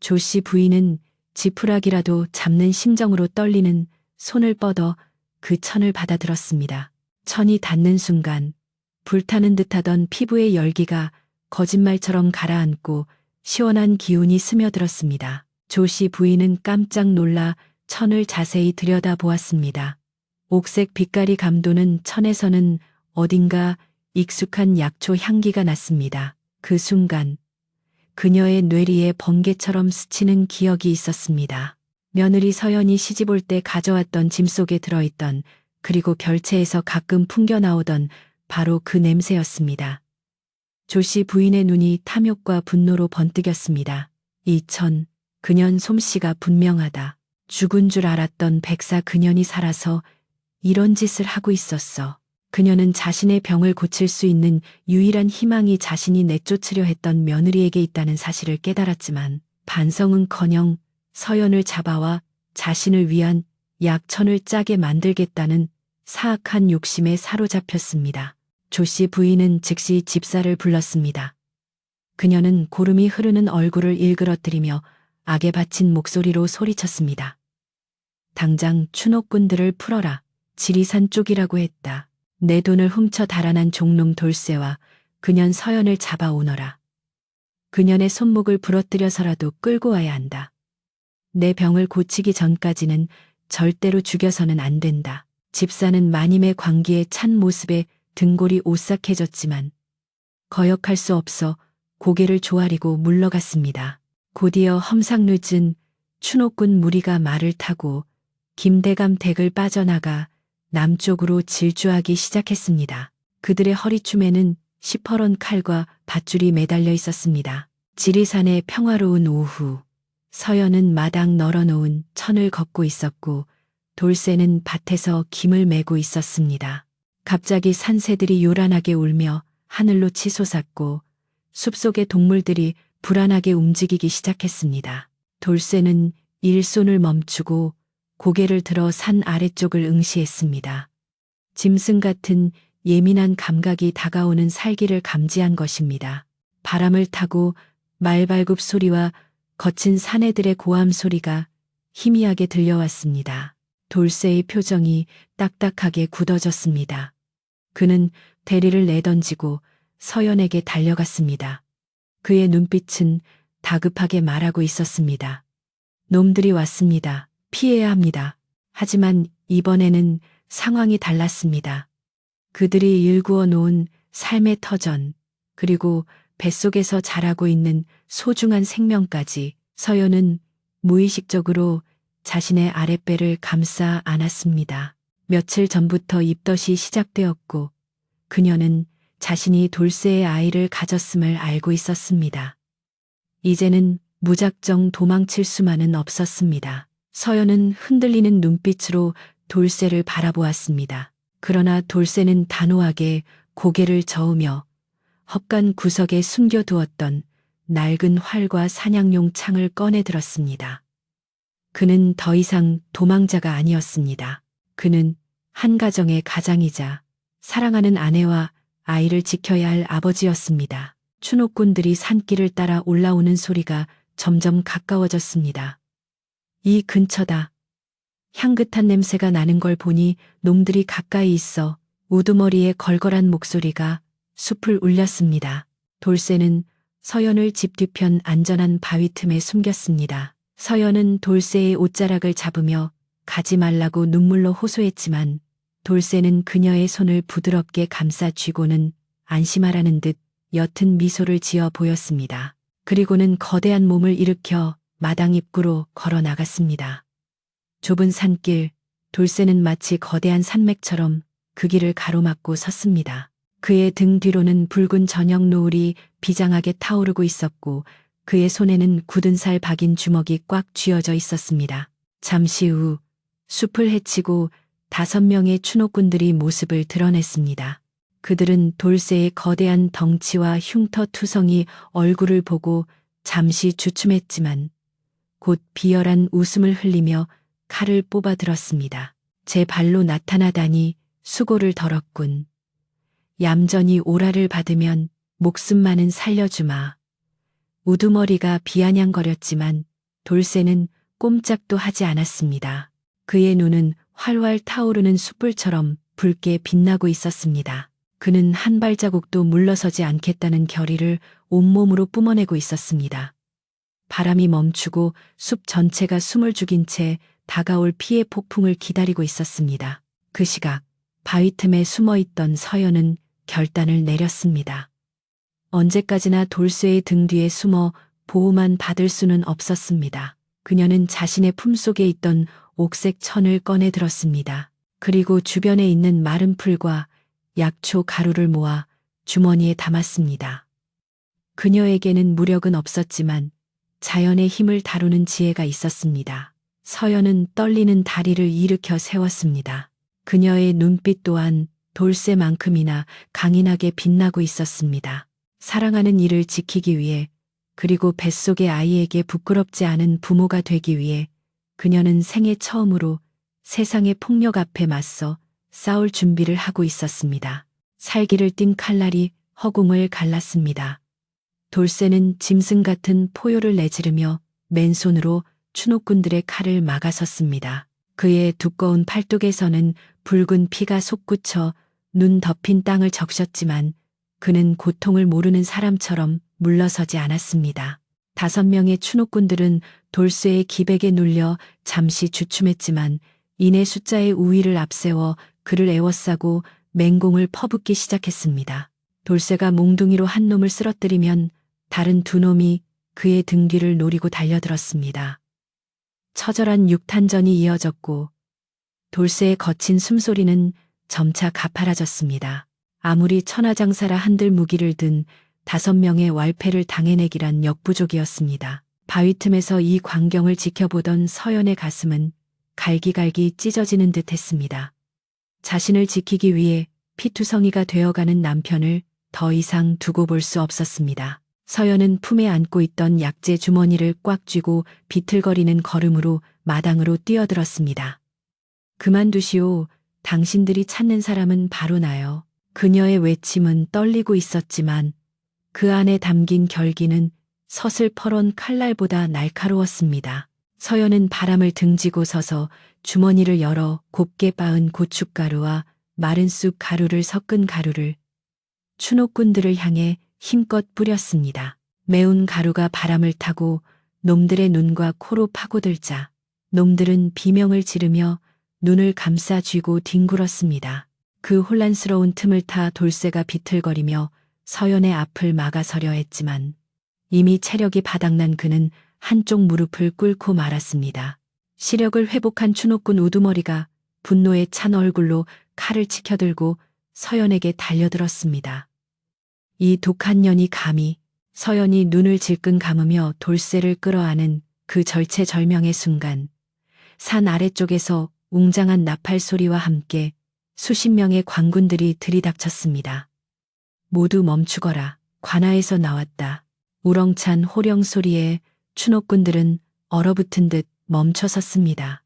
조씨 부인은 지푸라기라도 잡는 심정으로 떨리는 손을 뻗어 그 천을 받아들었습니다. 천이 닿는 순간 불타는 듯하던 피부의 열기가 거짓말처럼 가라앉고 시원한 기운이 스며들었습니다. 조씨 부인은 깜짝 놀라 천을 자세히 들여다보았습니다. 옥색 빛깔이 감도는 천에서는 어딘가 익숙한 약초 향기가 났습니다. 그 순간 그녀의 뇌리에 번개처럼 스치는 기억이 있었습니다. 며느리 서연이 시집올 때 가져왔던 짐 속에 들어있던 그리고 결체에서 가끔 풍겨 나오던 바로 그 냄새였습니다. 조씨 부인의 눈이 탐욕과 분노로 번뜩였습니다. 이 천, 그년 솜씨가 분명하다. 죽은 줄 알았던 백사 그년이 살아서 이런 짓을 하고 있었어. 그녀는 자신의 병을 고칠 수 있는 유일한 희망이 자신이 내쫓으려 했던 며느리에게 있다는 사실을 깨달았지만 반성은커녕 서연을 잡아와 자신을 위한 약천을 짜게 만들겠다는 사악한 욕심에 사로잡혔습니다. 조씨 부인은 즉시 집사를 불렀습니다. 그녀는 고름이 흐르는 얼굴을 일그러뜨리며 악에 바친 목소리로 소리쳤습니다. 당장 추노꾼들을 풀어라. 지리산 쪽이라고 했다. 내 돈을 훔쳐 달아난 종놈 돌쇠와 그년 서연을 잡아오너라. 그년의 손목을 부러뜨려서라도 끌고 와야 한다. 내 병을 고치기 전까지는 절대로 죽여서는 안 된다. 집사는 마님의 광기에 찬 모습에 등골이 오싹해졌지만 거역할 수 없어 고개를 조아리고 물러갔습니다. 곧이어 험상궂은 추노꾼 무리가 말을 타고 김대감 댁을 빠져나가 남쪽으로 질주하기 시작했습니다. 그들의 허리춤에는 시퍼런 칼과 밧줄이 매달려 있었습니다. 지리산의 평화로운 오후, 서연은 마당 널어놓은 천을 걷고 있었고 돌쇠는 밭에서 김을 메고 있었습니다. 갑자기 산새들이 요란하게 울며 하늘로 치솟았고 숲속의 동물들이 불안하게 움직이기 시작했습니다. 돌쇠는 일손을 멈추고 고개를 들어 산 아래쪽을 응시했습니다. 짐승 같은 예민한 감각이 다가오는 살기를 감지한 것입니다. 바람을 타고 말발굽 소리와 거친 사내들의 고함 소리가 희미하게 들려왔습니다. 돌쇠의 표정이 딱딱하게 굳어졌습니다. 그는 대리를 내던지고 서연에게 달려갔습니다. 그의 눈빛은 다급하게 말하고 있었습니다. 놈들이 왔습니다. 피해야 합니다. 하지만 이번에는 상황이 달랐습니다. 그들이 일구어 놓은 삶의 터전, 그리고 뱃속에서 자라고 있는 소중한 생명까지 서연은 무의식적으로 자신의 아랫배를 감싸 안았습니다. 며칠 전부터 입덧이 시작되었고 그녀는 자신이 돌쇠의 아이를 가졌음을 알고 있었습니다. 이제는 무작정 도망칠 수만은 없었습니다. 서연은 흔들리는 눈빛으로 돌쇠를 바라보았습니다. 그러나 돌쇠는 단호하게 고개를 저으며 헛간 구석에 숨겨두었던 낡은 활과 사냥용 창을 꺼내 들었습니다. 그는 더 이상 도망자가 아니었습니다. 그는 한 가정의 가장이자 사랑하는 아내와 아이를 지켜야 할 아버지였습니다. 추노꾼들이 산길을 따라 올라오는 소리가 점점 가까워졌습니다. 이 근처다. 향긋한 냄새가 나는 걸 보니 놈들이 가까이 있어 우두머리의 걸걸한 목소리가 숲을 울렸습니다. 돌쇠는 서연을 집 뒤편 안전한 바위 틈에 숨겼습니다. 서연은 돌쇠의 옷자락을 잡으며 가지 말라고 눈물로 호소했지만 돌쇠는 그녀의 손을 부드럽게 감싸 쥐고는 안심하라는 듯 옅은 미소를 지어 보였습니다. 그리고는 거대한 몸을 일으켜 마당 입구로 걸어 나갔습니다. 좁은 산길, 돌쇠는 마치 거대한 산맥처럼 그 길을 가로막고 섰습니다. 그의 등 뒤로는 붉은 저녁 노을이 비장하게 타오르고 있었고 그의 손에는 굳은 살 박인 주먹이 꽉 쥐어져 있었습니다. 잠시 후 숲을 헤치고 5명의 추노꾼들이 모습을 드러냈습니다. 그들은 돌쇠의 거대한 덩치와 흉터투성이 얼굴을 보고 잠시 주춤했지만 곧 비열한 웃음을 흘리며 칼을 뽑아 들었습니다. 제 발로 나타나다니 수고를 덜었군. 얌전히 오라를 받으면 목숨만은 살려주마. 우두머리가 비아냥거렸지만 돌쇠는 꼼짝도 하지 않았습니다. 그의 눈은 활활 타오르는 숯불처럼 붉게 빛나고 있었습니다. 그는 한 발자국도 물러서지 않겠다는 결의를 온몸으로 뿜어내고 있었습니다. 바람이 멈추고 숲 전체가 숨을 죽인 채 다가올 피해 폭풍을 기다리고 있었습니다. 그 시각 바위 틈에 숨어있던 서연은 결단을 내렸습니다. 언제까지나 돌쇠의 등 뒤에 숨어 보호만 받을 수는 없었습니다. 그녀는 자신의 품속에 있던 옥색 천을 꺼내 들었습니다. 그리고 주변에 있는 마른 풀과 약초 가루를 모아 주머니에 담았습니다. 그녀에게는 무력은 없었지만 자연의 힘을 다루는 지혜가 있었습니다. 서연은 떨리는 다리를 일으켜 세웠습니다. 그녀의 눈빛 또한 돌쇠만큼이나 강인하게 빛나고 있었습니다. 사랑하는 이를 지키기 위해 그리고 뱃속의 아이에게 부끄럽지 않은 부모가 되기 위해 그녀는 생애 처음으로 세상의 폭력 앞에 맞서 싸울 준비를 하고 있었습니다. 살기를 띤 칼날이 허공을 갈랐습니다. 돌쇠는 짐승 같은 포효를 내지르며 맨손으로 추노꾼들의 칼을 막아섰습니다. 그의 두꺼운 팔뚝에서는 붉은 피가 솟구쳐 눈 덮인 땅을 적셨지만 그는 고통을 모르는 사람처럼 물러서지 않았습니다. 5명의 추노꾼들은 돌쇠의 기백에 눌려 잠시 주춤했지만 이내 숫자의 우위를 앞세워 그를 에워싸고 맹공을 퍼붓기 시작했습니다. 돌쇠가 몽둥이로 한 놈을 쓰러뜨리면 다른 2놈이 그의 등 뒤를 노리고 달려들었습니다. 처절한 육탄전이 이어졌고 돌쇠의 거친 숨소리는 점차 가파라졌습니다. 아무리 천하장사라 한들 무기를 든 5명의 왈패를 당해내기란 역부족이었습니다. 바위 틈에서 이 광경을 지켜보던 서연의 가슴은 갈기갈기 찢어지는 듯 했습니다. 자신을 지키기 위해 피투성이가 되어가는 남편을 더 이상 두고 볼 수 없었습니다. 서연은 품에 안고 있던 약재 주머니를 꽉 쥐고 비틀거리는 걸음으로 마당으로 뛰어들었습니다. 그만두시오. 당신들이 찾는 사람은 바로 나요. 그녀의 외침은 떨리고 있었지만 그 안에 담긴 결기는 서슬퍼런 칼날보다 날카로웠습니다. 서연은 바람을 등지고 서서 주머니를 열어 곱게 빻은 고춧가루와 마른 쑥 가루를 섞은 가루를 추노꾼들을 향해 힘껏 뿌렸습니다. 매운 가루가 바람을 타고 놈들의 눈과 코로 파고들자 놈들은 비명을 지르며 눈을 감싸 쥐고 뒹굴었습니다. 그 혼란스러운 틈을 타 돌쇠가 비틀거리며 서연의 앞을 막아서려 했지만 이미 체력이 바닥난 그는 한쪽 무릎을 꿇고 말았습니다. 시력을 회복한 추노꾼 우두머리가 분노에 찬 얼굴로 칼을 치켜들고 서연에게 달려들었습니다. 이 독한 년이 감히. 서연이 눈을 질끈 감으며 돌쇠를 끌어안은 그 절체절명의 순간 산 아래쪽에서 웅장한 나팔 소리와 함께 수십 명의 광군들이 들이닥쳤습니다. 모두 멈추거라. 관아에서 나왔다. 우렁찬 호령 소리에 추노꾼들은 얼어붙은 듯 멈춰섰습니다.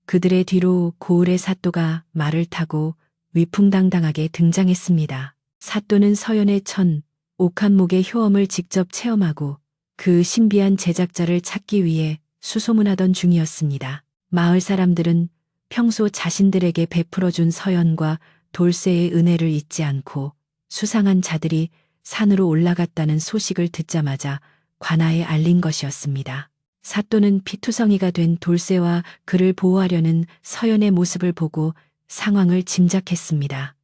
그들의 뒤로 고을의 사또가 말을 타고 위풍당당하게 등장했습니다. 사또는 서연의 천 옥한목의 효험을 직접 체험하고 그 신비한 제작자를 찾기 위해 수소문하던 중이었습니다. 마을 사람들은 평소 자신들에게 베풀어준 서연과 돌쇠의 은혜를 잊지 않고 수상한 자들이 산으로 올라갔다는 소식을 듣자마자 관아에 알린 것이었습니다. 사또는 피투성이가 된 돌쇠와 그를 보호하려는 서연의 모습을 보고 상황을 짐작했습니다.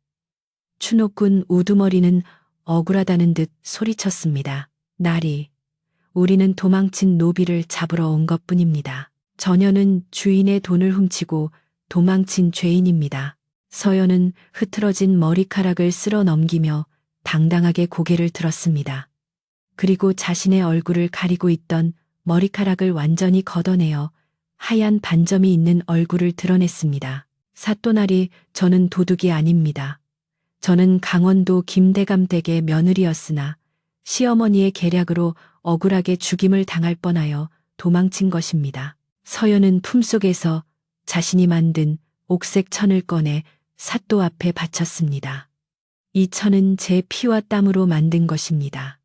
추노꾼 우두머리는 억울하다는 듯 소리쳤습니다. 나리, 우리는 도망친 노비를 잡으러 온 것뿐입니다. 저녀는 주인의 돈을 훔치고 도망친 죄인입니다. 서연은 흐트러진 머리카락을 쓸어 넘기며 당당하게 고개를 들었습니다. 그리고 자신의 얼굴을 가리고 있던 머리카락을 완전히 걷어내어 하얀 반점이 있는 얼굴을 드러냈습니다. 사또나리, 저는 도둑이 아닙니다. 저는 강원도 김대감 댁의 며느리였으나 시어머니의 계략으로 억울하게 죽임을 당할 뻔하여 도망친 것입니다. 서연은 품속에서 자신이 만든 옥색 천을 꺼내 사또 앞에 바쳤습니다. 이 천은 제 피와 땀으로 만든 것입니다.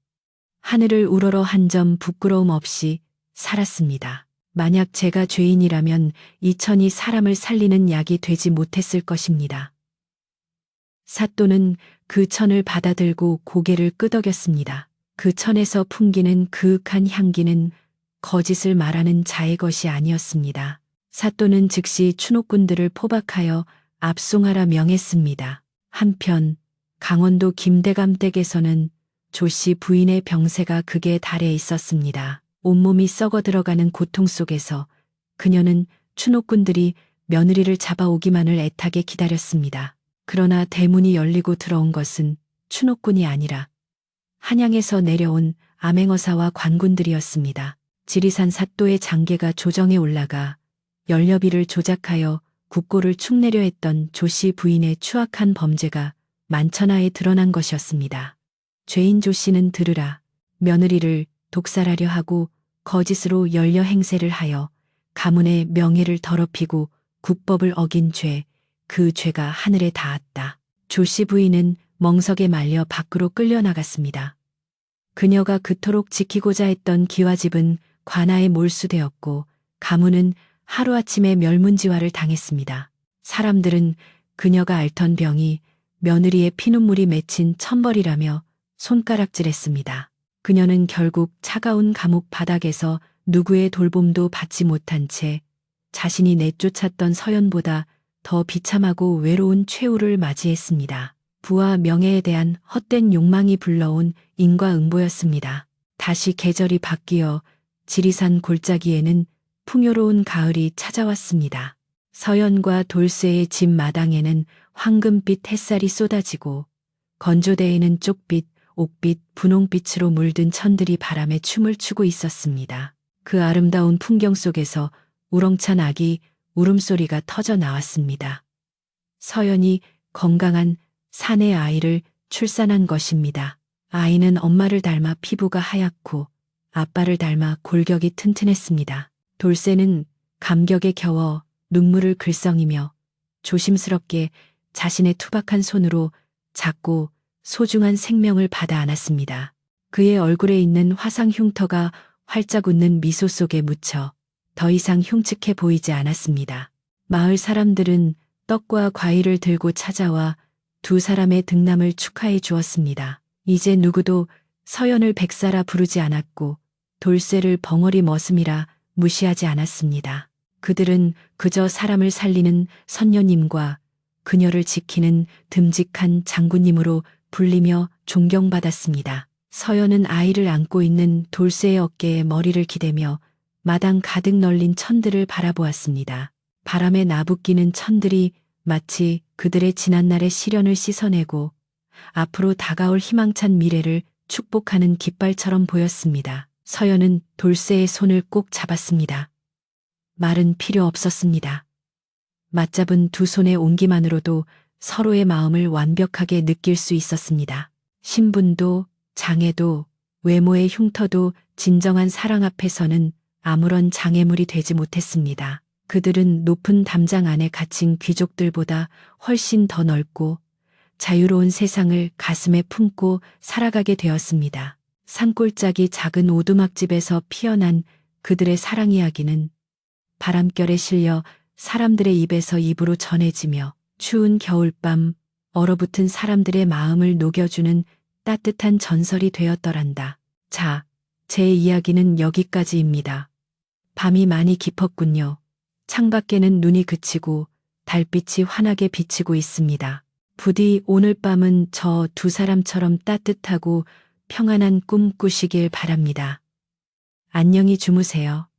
하늘을 우러러 한 점 부끄러움 없이 살았습니다. 만약 제가 죄인이라면 이 천이 사람을 살리는 약이 되지 못했을 것입니다. 사또는 그 천을 받아들고 고개를 끄덕였습니다. 그 천에서 풍기는 그윽한 향기는 거짓을 말하는 자의 것이 아니었습니다. 사또는 즉시 추노꾼들을 포박하여 압송하라 명했습니다. 한편 강원도 김대감 댁에서는 조씨 부인의 병세가 극에 달해 있었습니다. 온몸이 썩어 들어가는 고통 속에서 그녀는 추노꾼들이 며느리를 잡아오기만을 애타게 기다렸습니다. 그러나 대문이 열리고 들어온 것은 추노꾼이 아니라 한양에서 내려온 암행어사와 관군들이었습니다. 지리산 사또의 장계가 조정에 올라가 연료비를 조작하여 국고를 축내려 했던 조씨 부인의 추악한 범죄가 만천하에 드러난 것이었습니다. 죄인 조씨는 들으라. 며느리를 독살하려 하고 거짓으로 연려 행세를 하여 가문의 명예를 더럽히고 국법을 어긴 죄, 그 죄가 하늘에 닿았다. 조씨 부인은 멍석에 말려 밖으로 끌려나갔습니다. 그녀가 그토록 지키고자 했던 기와집은 관아에 몰수되었고 가문은 하루아침에 멸문지화를 당했습니다. 사람들은 그녀가 앓던 병이 며느리의 피눈물이 맺힌 천벌이라며 손가락질했습니다. 그녀는 결국 차가운 감옥 바닥에서 누구의 돌봄도 받지 못한 채 자신이 내쫓았던 서연보다 더 비참하고 외로운 최후를 맞이했습니다. 부와 명예에 대한 헛된 욕망이 불러온 인과응보였습니다. 다시 계절이 바뀌어 지리산 골짜기에는 풍요로운 가을이 찾아왔습니다. 서연과 돌쇠의 집 마당에는 황금빛 햇살이 쏟아지고 건조대에는 쪽빛, 옥빛, 분홍빛으로 물든 천들이 바람에 춤을 추고 있었습니다. 그 아름다운 풍경 속에서 우렁찬 아기 울음소리가 터져 나왔습니다. 서연이 건강한 사내 아이를 출산한 것입니다. 아이는 엄마를 닮아 피부가 하얗고 아빠를 닮아 골격이 튼튼했습니다. 돌쇠는 감격에 겨워 눈물을 글썽이며 조심스럽게 자신의 투박한 손으로 작고 소중한 생명을 받아 안았습니다. 그의 얼굴에 있는 화상 흉터가 활짝 웃는 미소 속에 묻혀 더 이상 흉측해 보이지 않았습니다. 마을 사람들은 떡과 과일을 들고 찾아와 두 사람의 등남을 축하해 주었습니다. 이제 누구도 서연을 백사라 부르지 않았고 돌쇠를 벙어리 머슴이라 무시하지 않았습니다. 그들은 그저 사람을 살리는 선녀님과 그녀를 지키는 듬직한 장군님으로 불리며 존경받았습니다. 서연은 아이를 안고 있는 돌쇠의 어깨에 머리를 기대며 마당 가득 널린 천들을 바라보았습니다. 바람에 나부끼는 천들이 마치 그들의 지난날의 시련을 씻어내고 앞으로 다가올 희망찬 미래를 축복하는 깃발처럼 보였습니다. 서연은 돌쇠의 손을 꼭 잡았습니다. 말은 필요 없었습니다. 맞잡은 두 손의 온기만으로도 서로의 마음을 완벽하게 느낄 수 있었습니다. 신분도 장애도 외모의 흉터도 진정한 사랑 앞에서는 아무런 장애물이 되지 못했습니다. 그들은 높은 담장 안에 갇힌 귀족들보다 훨씬 더 넓고 자유로운 세상을 가슴에 품고 살아가게 되었습니다. 산골짜기 작은 오두막집에서 피어난 그들의 사랑 이야기는 바람결에 실려 사람들의 입에서 입으로 전해지며 추운 겨울밤 얼어붙은 사람들의 마음을 녹여주는 따뜻한 전설이 되었더란다. 자, 제 이야기는 여기까지입니다. 밤이 많이 깊었군요. 창밖에는 눈이 그치고 달빛이 환하게 비치고 있습니다. 부디 오늘 밤은 저 두 사람처럼 따뜻하고 평안한 꿈 꾸시길 바랍니다. 안녕히 주무세요.